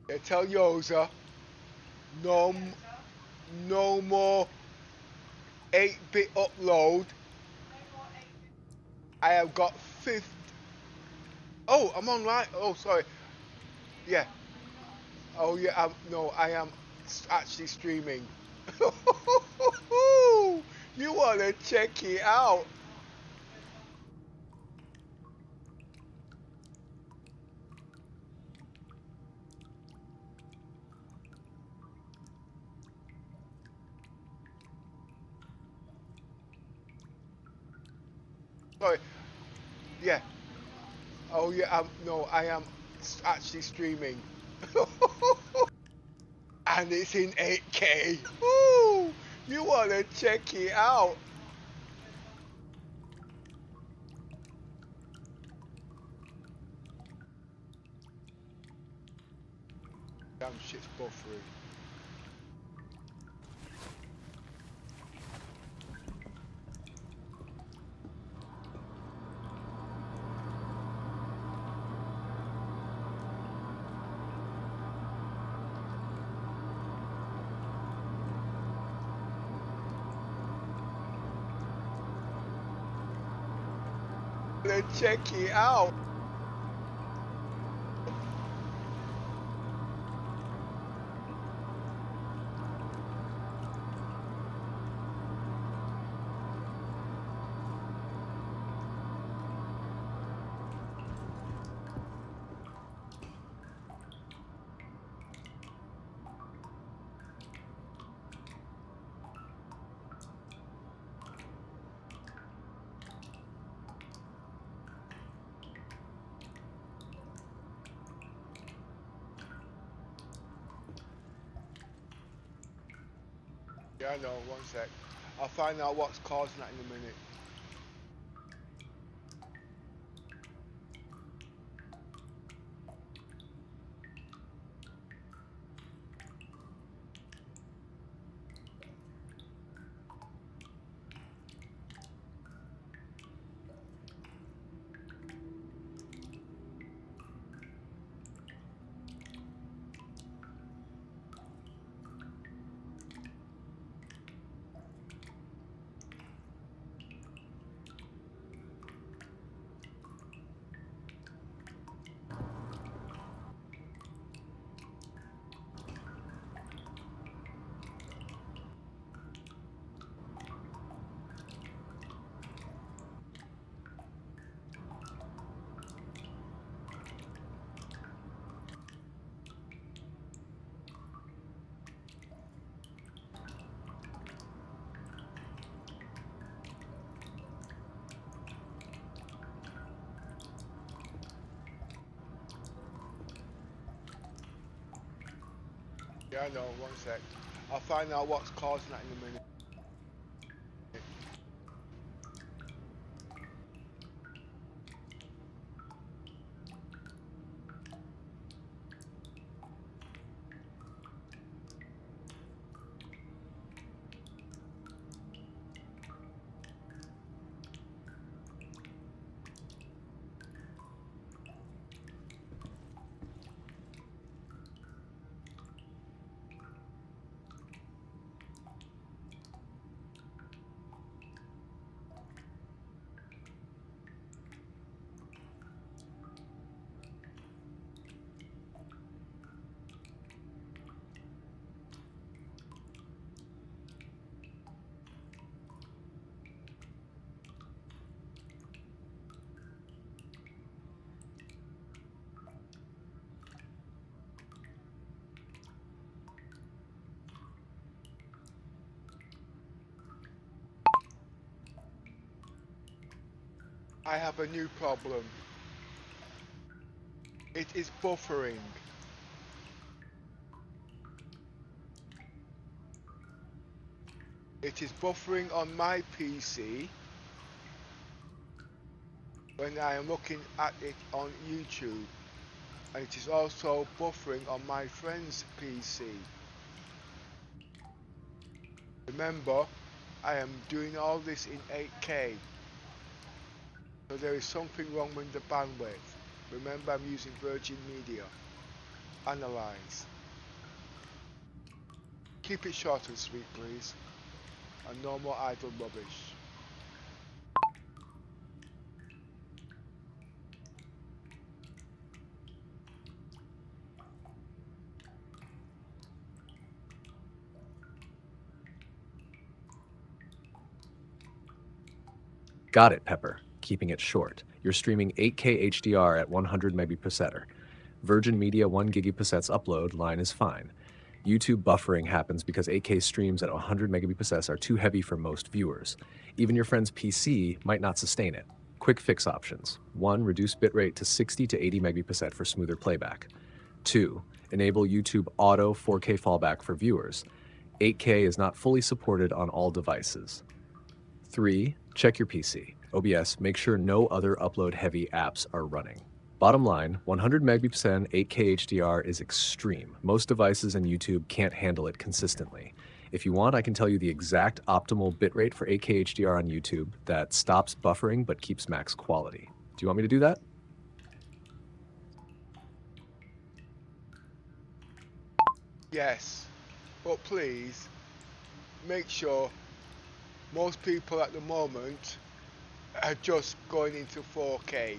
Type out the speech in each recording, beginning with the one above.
Yeah, tell Yoza, no, no more 8-bit upload. I have got 50. Oh, I'm online. Oh, sorry. Yeah. Oh, yeah. No, I am actually streaming. You want to check it out? Sorry. Yeah. Oh, yeah. No, I am actually streaming. And it's in 8K. You want to check it out? Damn shit's buffering. Let's check it out. Yeah, I know. One sec. I'll find out what's causing that in a minute. Yeah, I know. One sec. I'll find out what's causing that in a minute. I have a new problem. It is buffering. It is buffering on my PC when I am looking at it on YouTube. And it is also buffering on my friend's PC. Remember, I am doing all this in 8K. So there is something wrong with the bandwidth. Remember, I'm using Virgin Media. Analyze. Keep it short and sweet, please. And no more idle rubbish. Got it, Pepper. Keeping it short. You're streaming 8K HDR at 100 Mbps. Virgin Media 1 Gbps upload line is fine. YouTube buffering happens because 8K streams at 100 Mbps are too heavy for most viewers. Even your friend's PC might not sustain it. Quick fix options. 1. Reduce bitrate to 60 to 80 Mbps for smoother playback. 2. Enable YouTube auto 4K fallback for viewers. 8K is not fully supported on all devices. 3. Check your PC. OBS, make sure no other upload-heavy apps are running. Bottom line, 100 Mbps 8K HDR is extreme. Most devices and YouTube can't handle it consistently. If you want, I can tell you the exact optimal bitrate for 8K HDR on YouTube that stops buffering but keeps max quality. Do you want me to do that? Yes, but please make sure most people at the moment are just going into 4K,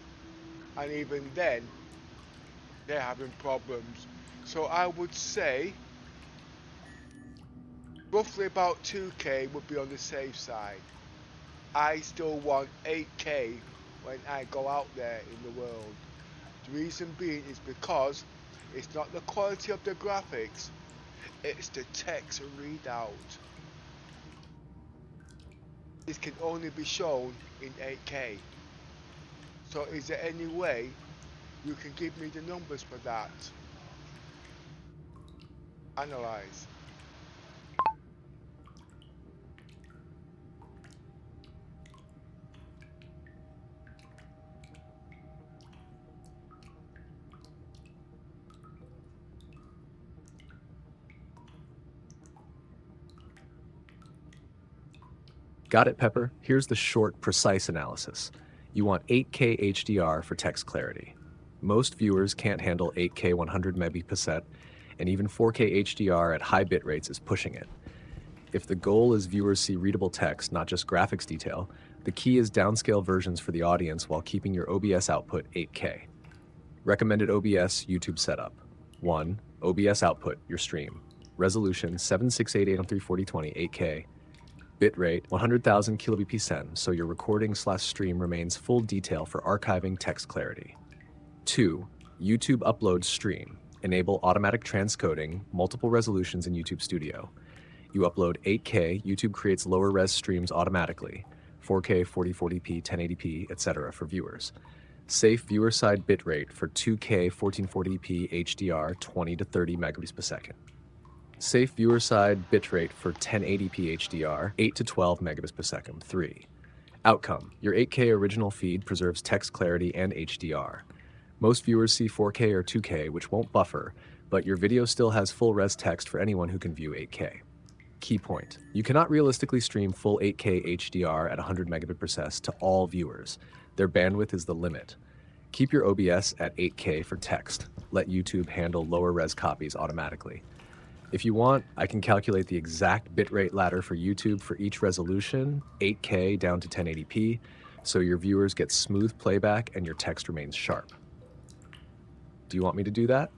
and even then they're having problems. So I would say roughly about 2K would be on the safe side. I still want 8K when I go out there in the world. The reason being is because it's not the quality of the graphics, it's the text readout. This can only be shown in 8K. So is there any way you can give me the numbers for that? Analyze. Got it, Pepper. Here's the short, precise analysis. You want 8K HDR for text clarity. Most viewers can't handle 8K 100 Mbps, and even 4K HDR at high bit rates is pushing it. If the goal is viewers see readable text, not just graphics detail, the key is downscale versions for the audience while keeping your OBS output 8K. Recommended OBS YouTube setup. 1. OBS output, your stream. Resolution 7688 on 34020 8K. Bitrate 100,000 kbps, so your recording/stream remains full detail for archiving text clarity. 2. YouTube upload stream. Enable automatic transcoding, multiple resolutions in YouTube Studio. You upload 8K, YouTube creates lower res streams automatically, 4K, 4040p, 1080p, etc. for viewers. Safe viewer side bitrate for 2K 1440p HDR 20 to 30 megabits per second. Safe viewer side bitrate for 1080p HDR 8 to 12 megabits per second. 3. Outcome. Your 8K original feed preserves text clarity and HDR. Most viewers see 4K or 2K, which won't buffer, but your video still has full res text for anyone who can view 8K. Key point. You cannot realistically stream full 8K HDR at 100 megabits per second to all viewers. Their bandwidth is the limit. Keep your OBS at 8K for text. Let YouTube handle lower res copies automatically. If you want, I can calculate the exact bitrate ladder for YouTube for each resolution, 8K down to 1080p, so your viewers get smooth playback and your text remains sharp. Do you want me to do that?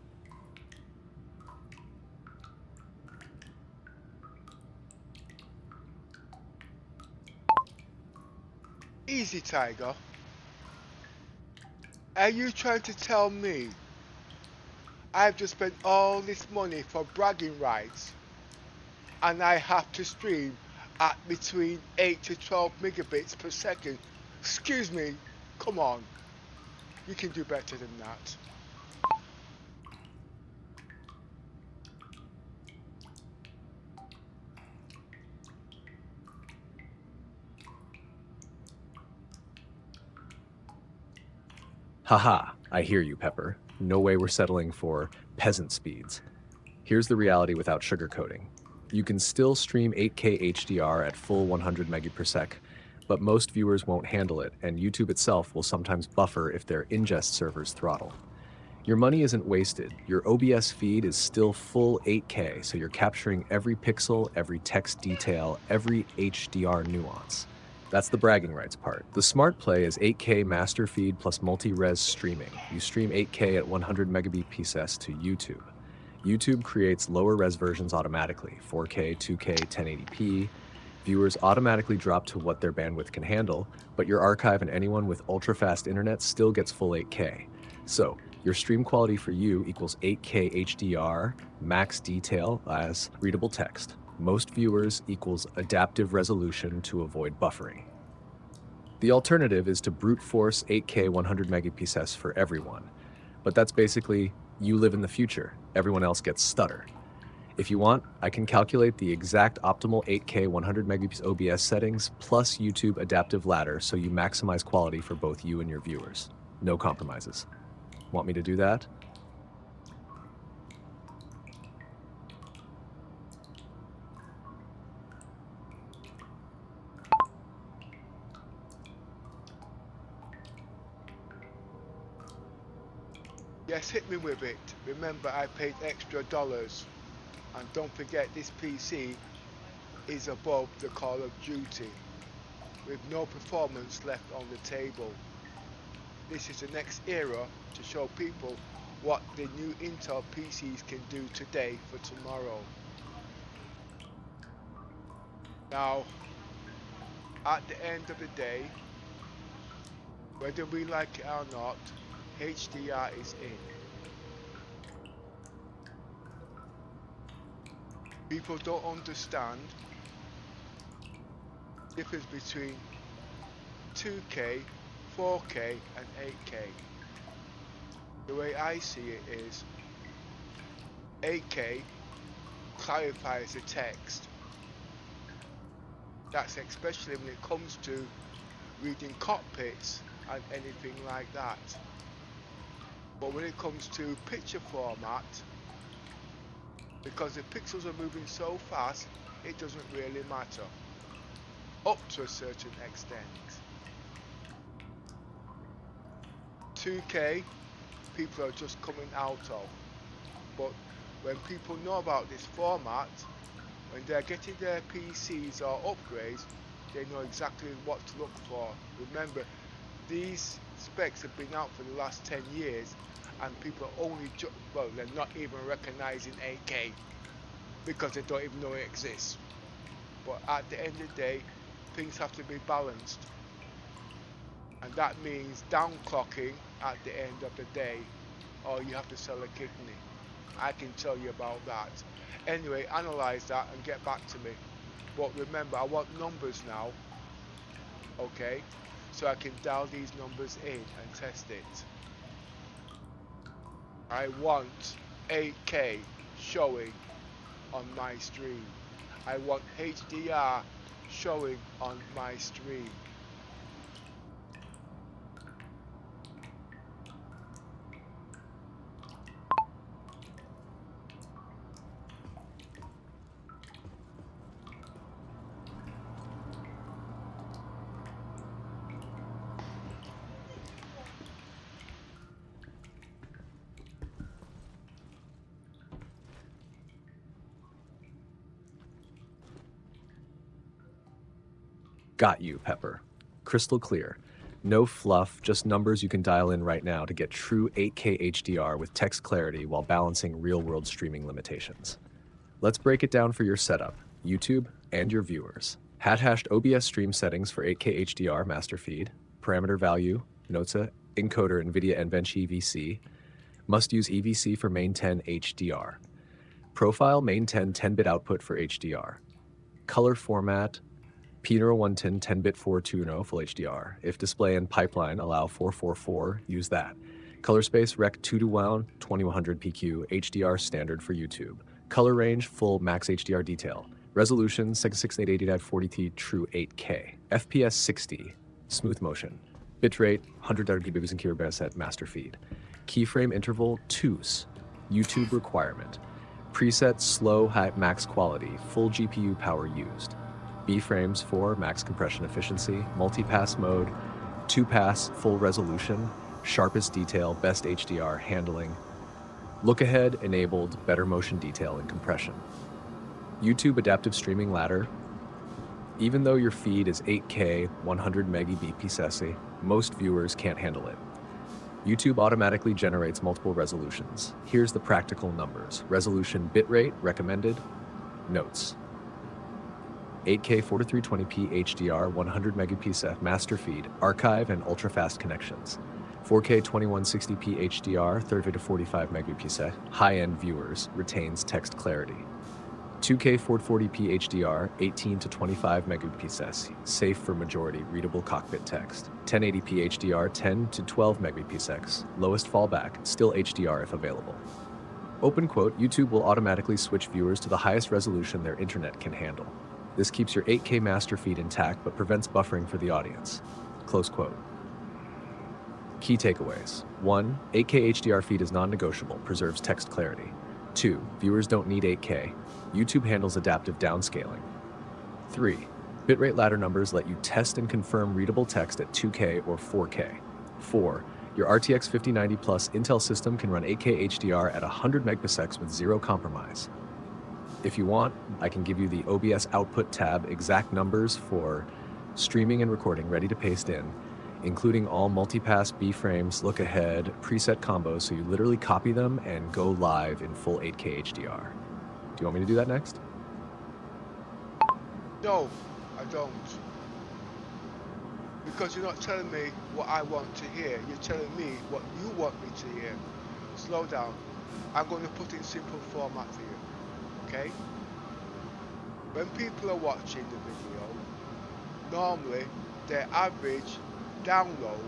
Easy, Tiger. Are you trying to tell me I've just spent all this money for bragging rights and I have to stream at between 8 to 12 megabits per second? Excuse me, come on. You can do better than that. Haha, I hear you, Pepper. No way we're settling for peasant speeds. Here's the reality without sugarcoating. You can still stream 8K HDR at full 100 megabits per second, but most viewers won't handle it, and YouTube itself will sometimes buffer if their ingest servers throttle. Your money isn't wasted. Your OBS feed is still full 8K, so you're capturing every pixel, every text detail, every HDR nuance. That's the bragging rights part. The smart play is 8K master feed plus multi-res streaming. You stream 8K at 100 megabit PCs to YouTube. YouTube creates lower res versions automatically, 4K, 2K, 1080p. Viewers automatically drop to what their bandwidth can handle, but your archive and anyone with ultra-fast internet still gets full 8K. So, your stream quality for you equals 8K HDR, max detail as readable text. Most viewers equals adaptive resolution to avoid buffering. The alternative is to brute force 8K 100 megapixels for everyone. But that's basically, you live in the future, everyone else gets stutter. If you want, I can calculate the exact optimal 8K 100 megapixels OBS settings plus YouTube adaptive ladder so you maximize quality for both you and your viewers. No compromises. Want me to do that? Yes, hit me with it. Remember, I paid extra dollars. And don't forget, this PC is above the Call of Duty, with no performance left on the table. This is the next era to show people what the new Intel PCs can do today for tomorrow. Now, at the end of the day, whether we like it or not, HDR is in. People don't understand the difference between 2K, 4K and 8K. The way I see it is 8K clarifies the text. That's especially when it comes to reading cockpits and anything like that. But when it comes to picture format, because the pixels are moving so fast, it doesn't really matter, up to a certain extent. 2K, people are just coming out of. But when people know about this format, when they're getting their PCs or upgrades, they know exactly what to look for. Remember, these specs have been out for the last 10 years, and people are only, well, they're not even recognizing 8K because they don't even know it exists. But at the end of the day, things have to be balanced, and that means downclocking at the end of the day, or you have to sell a kidney. I can tell you about that. Anyway, analyze that and get back to me. But remember, I want numbers now, okay, so I can dial these numbers in and test it. I want 8K showing on my stream. I want HDR showing on my stream. Got you, Pepper. Crystal clear. No fluff, just numbers you can dial in right now to get true 8K HDR with text clarity while balancing real-world streaming limitations. Let's break it down for your setup, YouTube, and your viewers. Hashed OBS stream settings for 8K HDR master feed, parameter value, NOTSA, encoder NVIDIA NVENC EVC, must use EVC for main 10 HDR, profile main 10 10-bit output for HDR, color format, P0110 10-bit 420 full HDR. If display and pipeline allow 444, use that. Color space rec 2:1 2100 PQ HDR standard for YouTube. Color range full max HDR detail. Resolution 6880x40t true 8K. FPS 60 smooth motion. Bitrate 100 GB in kbps at master feed. Keyframe interval 2s. YouTube requirement. Preset slow high max quality full GPU power used. B-frames for max compression efficiency, multi-pass mode, 2-pass full resolution, sharpest detail, best HDR handling. Look ahead enabled, better motion detail and compression. YouTube adaptive streaming ladder. Even though your feed is 8K 100 Mbps, most viewers can't handle it. YouTube automatically generates multiple resolutions. Here's the practical numbers. Resolution bitrate recommended. Notes. 8K 4320p HDR 100 Mbps master feed, archive and ultra-fast connections. 4K 2160p HDR 30 to 45 Mbps, high-end viewers, retains text clarity. 2K 440p HDR 18 to 25 Mbps, safe for majority readable cockpit text. 1080p HDR 10 to 12 Mbps, lowest fallback, still HDR if available. Open quote, YouTube will automatically switch viewers to the highest resolution their internet can handle. This keeps your 8K master feed intact but prevents buffering for the audience. Close quote. Key takeaways. 1. 8K HDR feed is non-negotiable, preserves text clarity. 2. Viewers don't need 8K. YouTube handles adaptive downscaling. 3. Bitrate ladder numbers let you test and confirm readable text at 2K or 4K. 4. Your RTX 5090 Plus Intel system can run 8K HDR at 100 Mbps with zero compromise. If you want, I can give you the OBS output tab exact numbers for streaming and recording ready to paste in, including all multipass B-frames, look ahead, preset combos, so you literally copy them and go live in full 8K HDR. Do you want me to do that next? No, I don't. Because you're not telling me what I want to hear. You're telling me what you want me to hear. Slow down. I'm going to put in simple format for you. Okay? When people are watching the video, normally their average download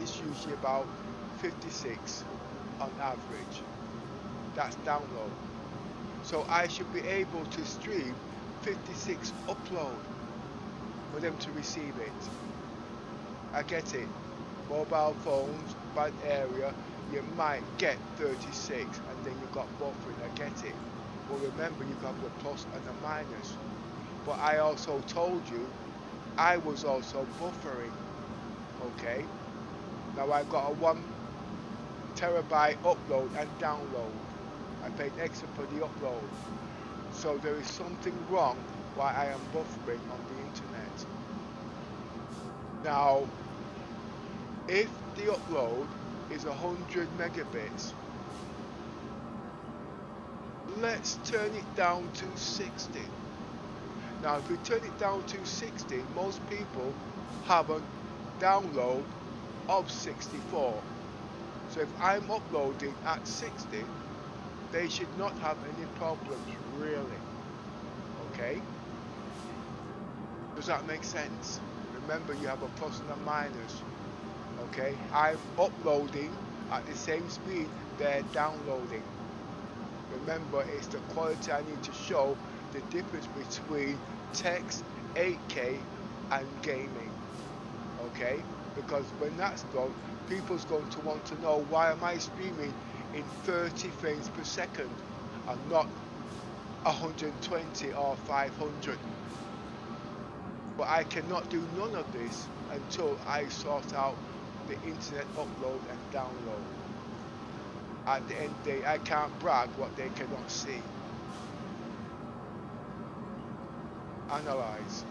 is usually about 56 on average. That's download. So I should be able to stream 56 upload for them to receive it. I get it. Mobile phones, bad area, you might get 36 and then you got buffering. I get it. But remember, you got the plus and the minus. But I also told you I was also buffering. Okay? Now I got a 1 terabyte upload and download. I paid extra for the upload. So there is something wrong why I am buffering on the internet. Now, if the upload is 100 megabits, let's turn it down to 60. Now, if we turn it down to 60, most people have a download of 64. So if I'm uploading at 60, they should not have any problems, really. Okay? Does that make sense? Remember, you have a plus and a minus. Okay? I'm uploading at the same speed they're downloading. Remember, it's the quality I need to show the difference between text, 8K, and gaming. Okay? Because when that's done, people's going to want to know, why am I streaming in 30 frames per second and not 120 or 500? But I cannot do none of this until I sort out the internet upload and download. At the end of the day, I can't brag what they cannot see. Analyze.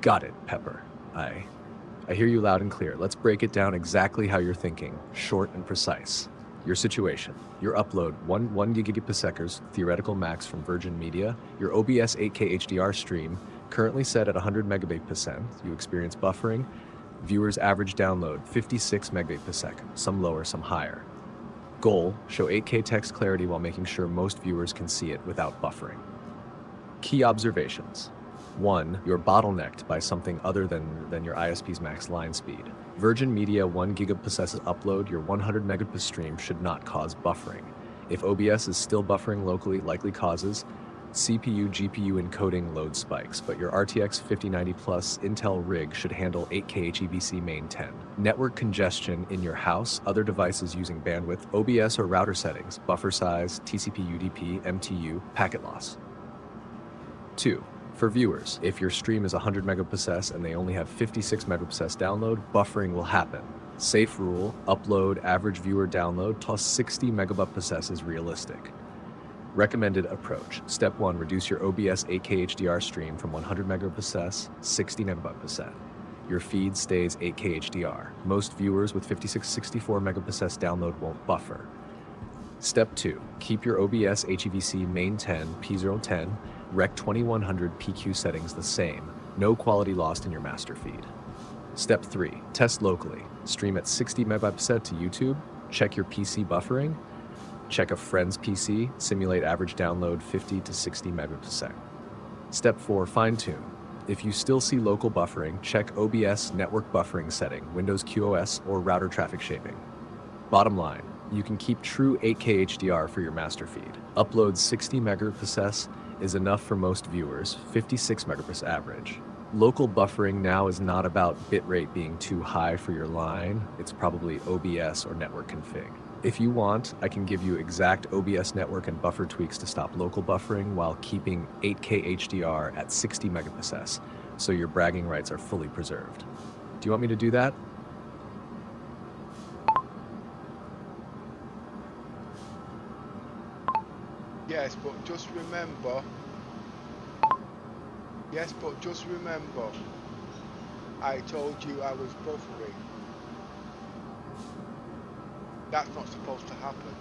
Got it, Pepper. I hear you loud and clear. Let's break it down exactly how you're thinking, short and precise. Your situation. Your upload, 1 Gbps theoretical max from Virgin Media. Your OBS 8K HDR stream, currently set at 100 Mbps. You experience buffering. Viewers average download, 56 Mbps, some lower, some higher. Goal, show 8K text clarity while making sure most viewers can see it without buffering. Key observations. 1. You're bottlenecked by something other than your ISP's max line speed. Virgin Media 1 Gbps upload, your 100 Mbps stream should not cause buffering. If OBS is still buffering locally, likely causes CPU, GPU encoding load spikes, but your RTX 5090 Plus Intel rig should handle 8K HEVC main 10. Network congestion in your house, other devices using bandwidth, OBS or router settings, buffer size, TCP UDP, MTU, packet loss. 2. For viewers, if your stream is 100 Mbps and they only have 56 Mbps download, buffering will happen. Safe rule, upload average viewer download to 60 Mbps is realistic. Recommended approach. Step 1, reduce your OBS 8K HDR stream from 100 Mbps, 60 Mbps. Your feed stays 8K HDR. Most viewers with 56-64 Mbps download won't buffer. Step 2, keep your OBS HEVC main 10, P010, Rec 2100 PQ settings the same. No quality lost in your master feed. Step 3, test locally. Stream at 60 Mbps to YouTube. Check your PC buffering. Check a friend's PC. Simulate average download 50 to 60 Mbps. Step 4, fine-tune. If you still see local buffering, check OBS network buffering setting, Windows QoS, or router traffic shaping. Bottom line, you can keep true 8K HDR for your master feed. Upload 60 Mbps is enough for most viewers, 56 Mbps average. Local buffering now is not about bitrate being too high for your line, it's probably OBS or network config. If you want, I can give you exact OBS network and buffer tweaks to stop local buffering while keeping 8K HDR at 60 Mbps, so your bragging rights are fully preserved. Do you want me to do that? Yes, but just remember, I told you I was buffering. That's not supposed to happen.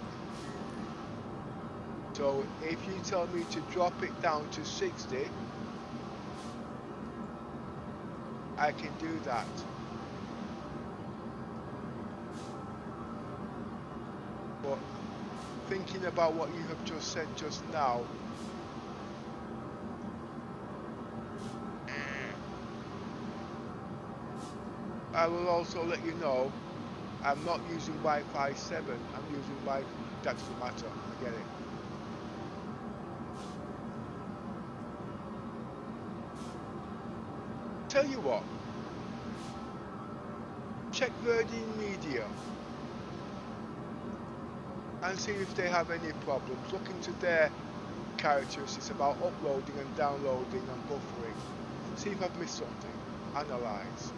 So if you tell me to drop it down to 60, I can do that. But thinking about what you have just said just now, I will also let you know I'm not using Wi-Fi 7, I'm using Wi-Fi, that doesn't matter, forget it. Tell you what, check Virgin Media and see if they have any problems. Look into their characteristics about uploading and downloading and buffering. See if I've missed something. Analyze.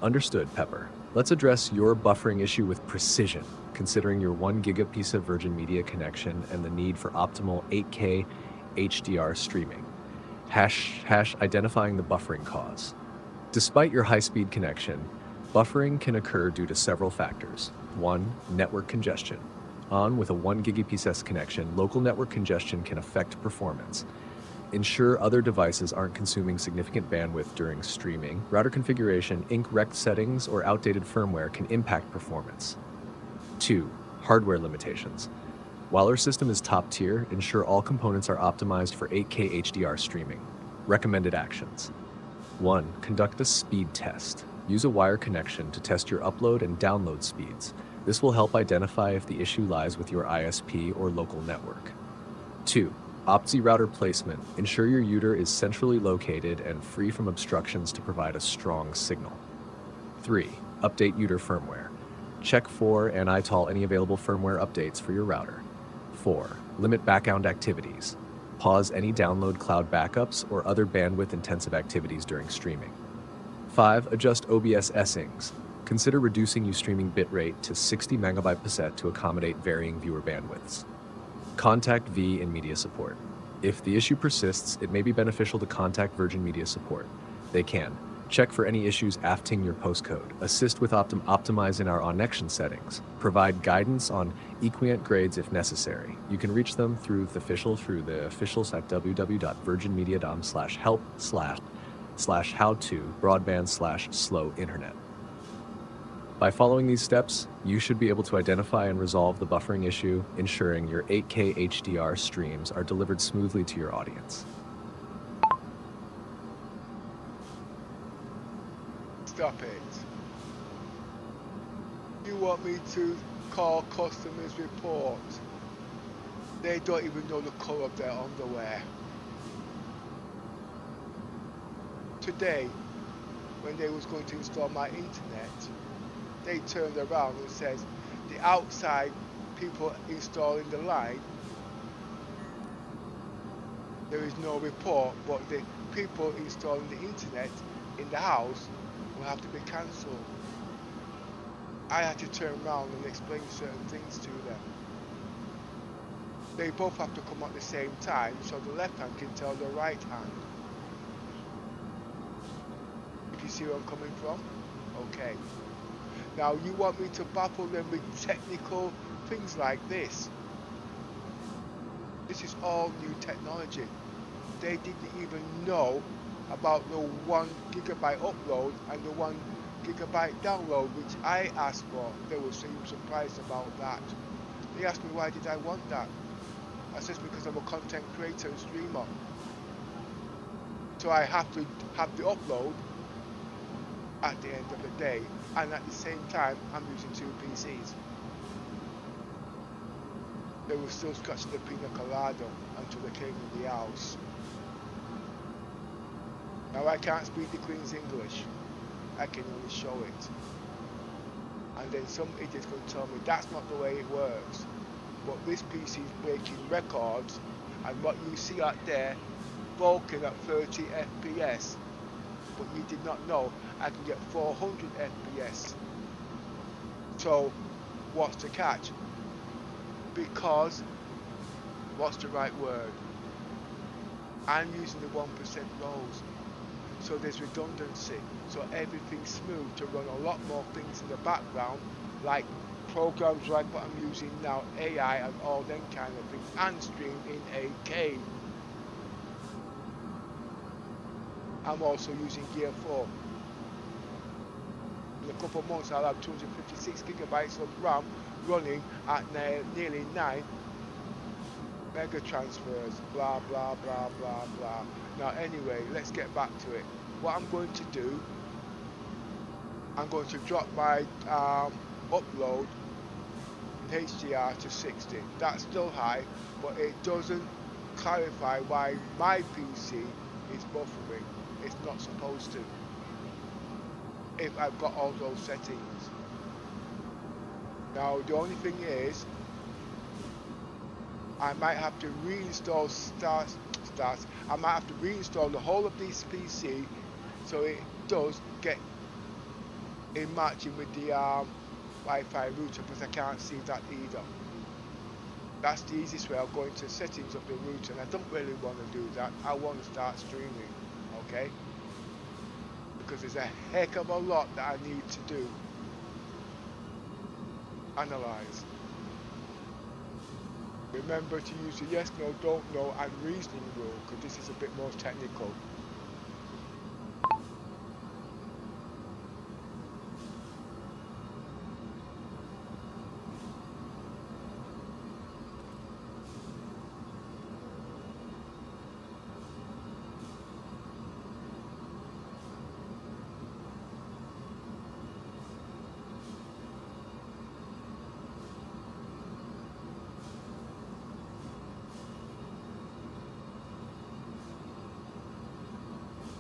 Understood, Pepper. Let's address your buffering issue with precision, considering your 1 giga piece of Virgin Media connection and the need for optimal 8K HDR streaming. Identifying the buffering cause. Despite your high-speed connection, buffering can occur due to several factors. 1. Network congestion. With a 1 Gbps connection, local network congestion can affect performance. Ensure other devices aren't consuming significant bandwidth during streaming. Router configuration, incorrect settings, or outdated firmware can impact performance. 2. Hardware limitations. While our system is top tier, ensure all components are optimized for 8K HDR streaming. Recommended actions. 1. Conduct a speed test. Use a wire connection to test your upload and download speeds. This will help identify if the issue lies with your ISP or local network. 2. OPTZ router placement. Ensure your router is centrally located and free from obstructions to provide a strong signal. 3. Update router firmware. Check for and install any available firmware updates for your router. 4. Limit background activities. Pause any download cloud backups or other bandwidth-intensive activities during streaming. 5. Adjust OBS settings. Consider reducing your streaming bitrate to 60 Mbps to accommodate varying viewer bandwidths. Contact V in media support. If the issue persists, it may be beneficial to contact Virgin Media Support. They can check for any issues after your postcode, assist with optimizing our connection settings, provide guidance on equivalent grades if necessary. You can reach them through the officials at www.virginmedia.com/help/how-to broadband/slow internet. By following these steps, you should be able to identify and resolve the buffering issue, ensuring your 8K HDR streams are delivered smoothly to your audience. Stop it. You want me to call customers report? They don't even know the colour of their underwear. Today, when they was going to install my internet, they turned around and says the outside people installing the line, there is no report, but the people installing the internet in the house will have to be cancelled. I had to turn around and explain certain things to them. They both have to come at the same time so the left hand can tell the right hand. If you see where I'm coming from? Okay. Now you want me to baffle them with technical things like this. This is all new technology. They didn't even know about the 1 gigabyte upload and the 1 gigabyte download, which I asked for. They were surprised about that. They asked me why did I want that. I said because I'm a content creator and streamer. So I have to have the upload at the end of the day, and at the same time I'm using 2 PCs. They were still scratching the pina colada until they came in the house. Now I can't speak the Queen's English, I can only show it. And then some idiot's going to tell me that's not the way it works. But this PC is breaking records, and what you see out there, VALCAN at 30 FPS. But you did not know I can get 400 FPS. So what's the catch? Because, what's the right word? I'm using the 1% rows. So there's redundancy. So everything's smooth to run a lot more things in the background, like programs like what I'm using now, AI and all them kind of things, and stream in 8K. I'm also using Gear 4. In a couple of months I'll have 256 gigabytes of RAM running at nearly 9 mega transfers, blah blah blah blah blah. Now anyway, let's get back to it. What I'm going to do, I'm going to drop my upload in HDR to 60. That's still high, but it doesn't clarify why my PC is buffering. It's not supposed to, if I've got all those settings. Now the only thing is, I might have to reinstall I might have to reinstall the whole of this PC so it does get in matching with the Wi-Fi router, because I can't see that either. That's the easiest way. I'll go into settings of the router, and I don't really want to do that. I want to start streaming, okay? Because there's a heck of a lot that I need to do. Analyze. Remember to use the yes, no, don't know and reasoning rule, because this is a bit more technical.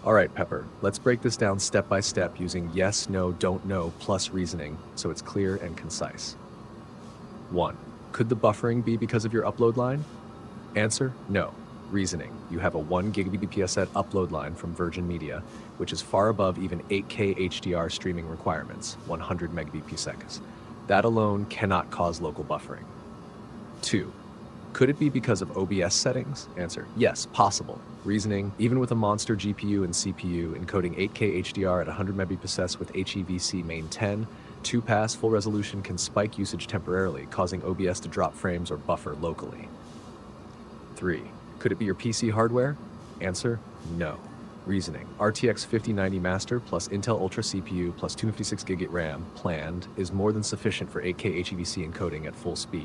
Alright, Pepper, let's break this down step by step using yes, no, don't know plus reasoning so it's clear and concise. 1. Could the buffering be because of your upload line? Answer, no. Reasoning, you have a 1 Gbps upload line from Virgin Media, which is far above even 8K HDR streaming requirements, 100 Mbps. That alone cannot cause local buffering. 2. Could it be because of OBS settings? Answer, yes, possible. Reasoning, even with a monster GPU and CPU encoding 8K HDR at 100 Mbps with HEVC main 10, 2-pass full resolution can spike usage temporarily, causing OBS to drop frames or buffer locally. 3. Could it be your PC hardware? Answer, no. Reasoning. RTX 5090 Master plus Intel Ultra CPU plus 256GB RAM planned is more than sufficient for 8K HEVC encoding at full speed.